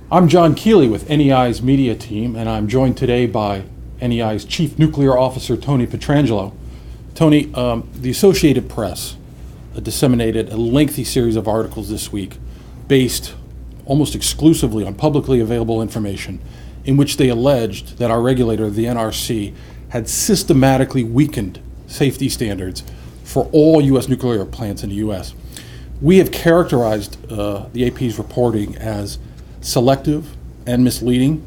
I'm John Keeley with NEI's media team, and I'm joined today by NEI's Chief Nuclear Officer, Tony Petrangelo. Tony, the Associated Press disseminated a lengthy series of articles this week based almost exclusively on publicly available information in which they alleged that our regulator, the NRC, had systematically weakened safety standards for all U.S. nuclear plants in the U.S. We have characterized the AP's reporting as selective and misleading.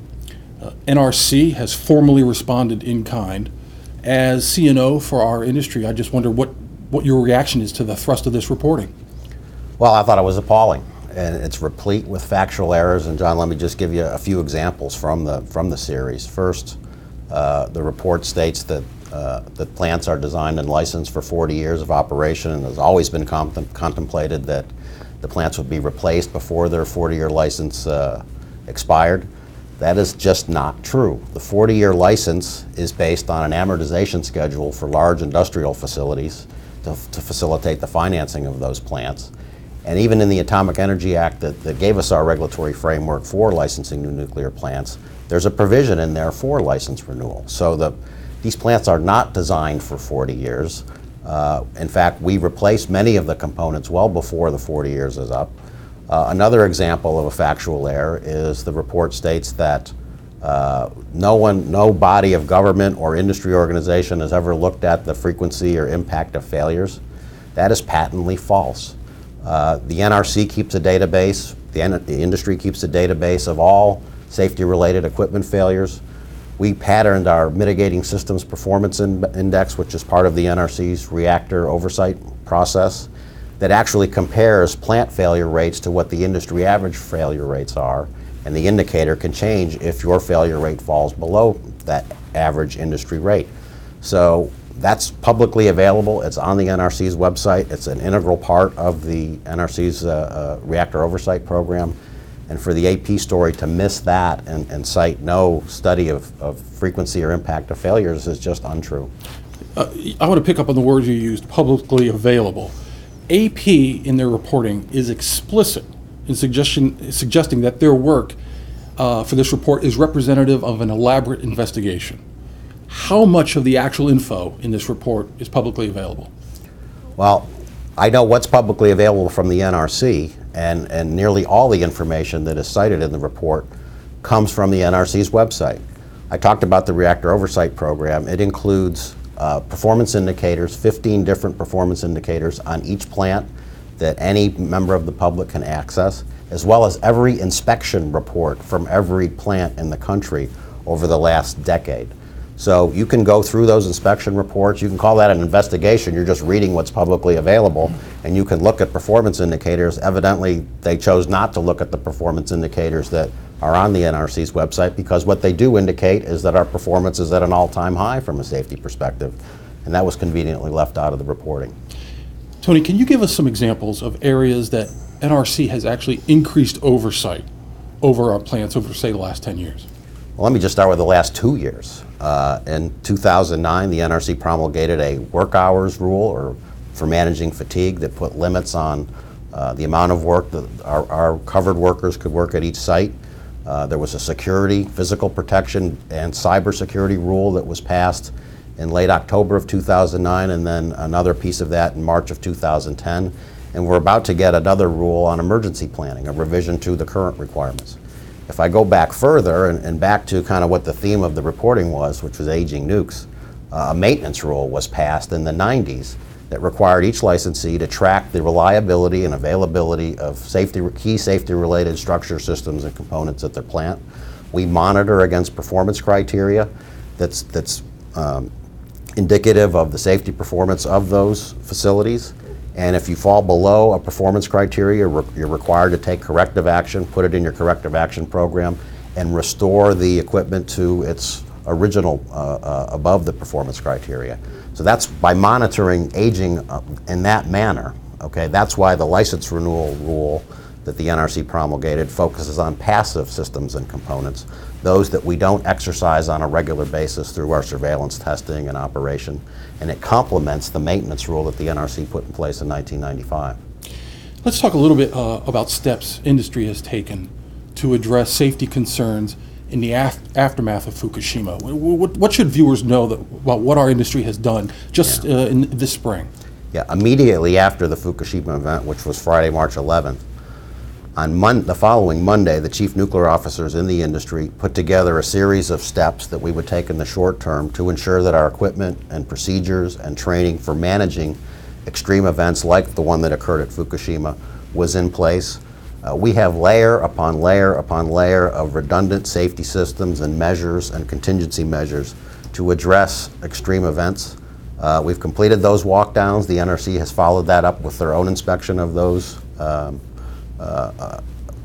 NRC has formally responded in kind. As CNO for our industry, I just wonder what your reaction is to the thrust of this reporting. Well, I thought it was appalling, and it's replete with factual errors. And John, let me just give you a few examples from the series. First, the report states that plants are designed and licensed for 40 years of operation, and has always been contemplated that the plants would be replaced before their 40-year license expired. That is just not true. The 40-year license is based on an amortization schedule for large industrial facilities to facilitate the financing of those plants. And even in the Atomic Energy Act that gave us our regulatory framework for licensing new nuclear plants, there's a provision in there for license renewal. So these plants are not designed for 40 years. In fact, we replaced many of the components well before the 40 years is up. Another example of a factual error is the report states that no body of government or industry organization has ever looked at the frequency or impact of failures. That is patently false. The NRC keeps a database, the industry keeps a database of all safety-related equipment failures. We patterned our Mitigating Systems Performance Index, which is part of the NRC's reactor oversight process, that actually compares plant failure rates to what the industry average failure rates are, and the indicator can change if your failure rate falls below that average industry rate. So that's publicly available. It's on the NRC's website. It's an integral part of the NRC's reactor oversight program. And for the AP story to miss that and cite no study of frequency or impact of failures is just untrue. I want to pick up on the words you used, publicly available. AP in their reporting is explicit in suggesting that their work for this report is representative of an elaborate investigation. How much of the actual info in this report is publicly available? Well, I know what's publicly available from the NRC, and nearly all the information that is cited in the report comes from the NRC's website. I talked about the reactor oversight program. It includes performance indicators, 15 different performance indicators on each plant that any member of the public can access, as well as every inspection report from every plant in the country over the last decade. So you can go through those inspection reports. You can call that an investigation. You're just reading what's publicly available, and you can look at performance indicators. Evidently, they chose not to look at the performance indicators that are on the NRC's website, because what they do indicate is that our performance is at an all-time high from a safety perspective, and that was conveniently left out of the reporting. Tony, can you give us some examples of areas that NRC has actually increased oversight over our plants over, say, the last 10 years? Well, let me just start with the last 2 years. In 2009, the NRC promulgated a work hours rule for managing fatigue that put limits on the amount of work that our covered workers could work at each site. There was a security, physical protection, and cybersecurity rule that was passed in late October of 2009, and then another piece of that in March of 2010. And we're about to get another rule on emergency planning, a revision to the current requirements. If I go back further and back to kind of what the theme of the reporting was, which was aging nukes, a maintenance rule was passed in the 90s that required each licensee to track the reliability and availability of key safety-related structure systems and components at their plant. We monitor against performance criteria that's indicative of the safety performance of those facilities. And if you fall below a performance criteria, you're required to take corrective action, put it in your corrective action program, and restore the equipment to its original above the performance criteria. So that's by monitoring aging in that manner. Okay, that's why the license renewal rule that the NRC promulgated focuses on passive systems and components, those that we don't exercise on a regular basis through our surveillance testing and operation, and it complements the maintenance rule that the NRC put in place in 1995. Let's talk a little bit about steps industry has taken to address safety concerns in the aftermath of Fukushima? What should viewers know about what our industry has done just in this spring? Yeah, immediately after the Fukushima event, which was Friday, March 11th, on the following Monday, the chief nuclear officers in the industry put together a series of steps that we would take in the short term to ensure that our equipment and procedures and training for managing extreme events like the one that occurred at Fukushima was in place. We have layer upon layer upon layer of redundant safety systems and measures and contingency measures to address extreme events. We've completed those walkdowns. The NRC has followed that up with their own inspection of those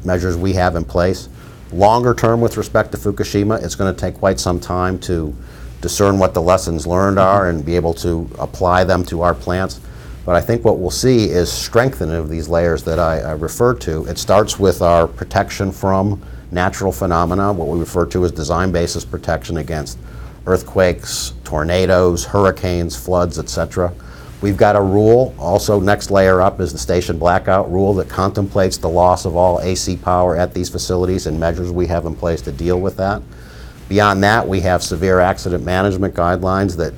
measures we have in place. Longer term with respect to Fukushima, it's going to take quite some time to discern what the lessons learned are and be able to apply them to our plants. But I think what we'll see is strengthening of these layers that I referred to. It starts with our protection from natural phenomena, what we refer to as design basis protection against earthquakes, tornadoes, hurricanes, floods, etc. We've got a rule, also next layer up is the station blackout rule that contemplates the loss of all AC power at these facilities and measures we have in place to deal with that. Beyond that, we have severe accident management guidelines that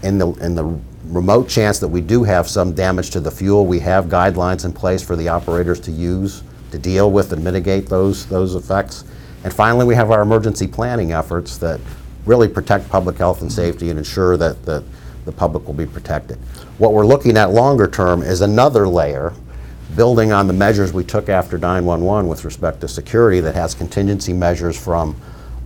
in the remote chance that we do have some damage to the fuel, we have guidelines in place for the operators to use to deal with and mitigate those effects. And finally, we have our emergency planning efforts that really protect public health and safety and ensure that the public will be protected. What we're looking at longer term is another layer, building on the measures we took after 9/11 with respect to security that has contingency measures from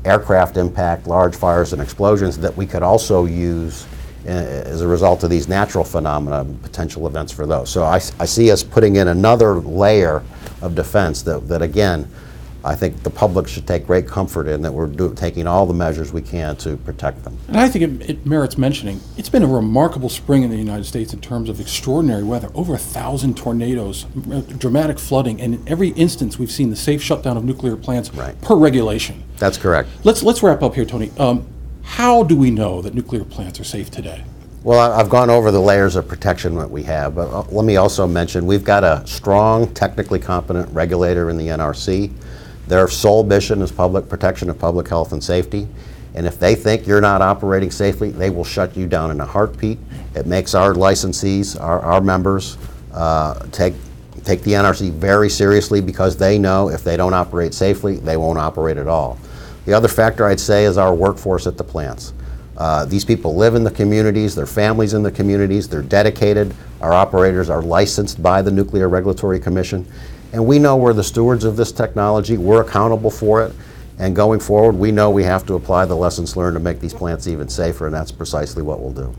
aircraft impact, large fires and explosions that we could also use as a result of these natural phenomena, potential events for those. So I see us putting in another layer of defense that again, I think the public should take great comfort in, that we're taking all the measures we can to protect them. And I think it merits mentioning, it's been a remarkable spring in the United States in terms of extraordinary weather. Over 1,000 tornadoes, dramatic flooding, and in every instance we've seen the safe shutdown of nuclear plants per regulation. That's correct. Let's wrap up here, Tony. How do we know that nuclear plants are safe today? Well, I've gone over the layers of protection that we have, but let me also mention we've got a strong, technically competent regulator in the NRC. Their sole mission is public protection of public health and safety, and if they think you're not operating safely, they will shut you down in a heartbeat. It makes our licensees, our members, take the NRC very seriously because they know if they don't operate safely, they won't operate at all. The other factor I'd say is our workforce at the plants. These people live in the communities, their families in the communities, they're dedicated. Our operators are licensed by the Nuclear Regulatory Commission, and we know we're the stewards of this technology, we're accountable for it, and going forward we know we have to apply the lessons learned to make these plants even safer, and that's precisely what we'll do.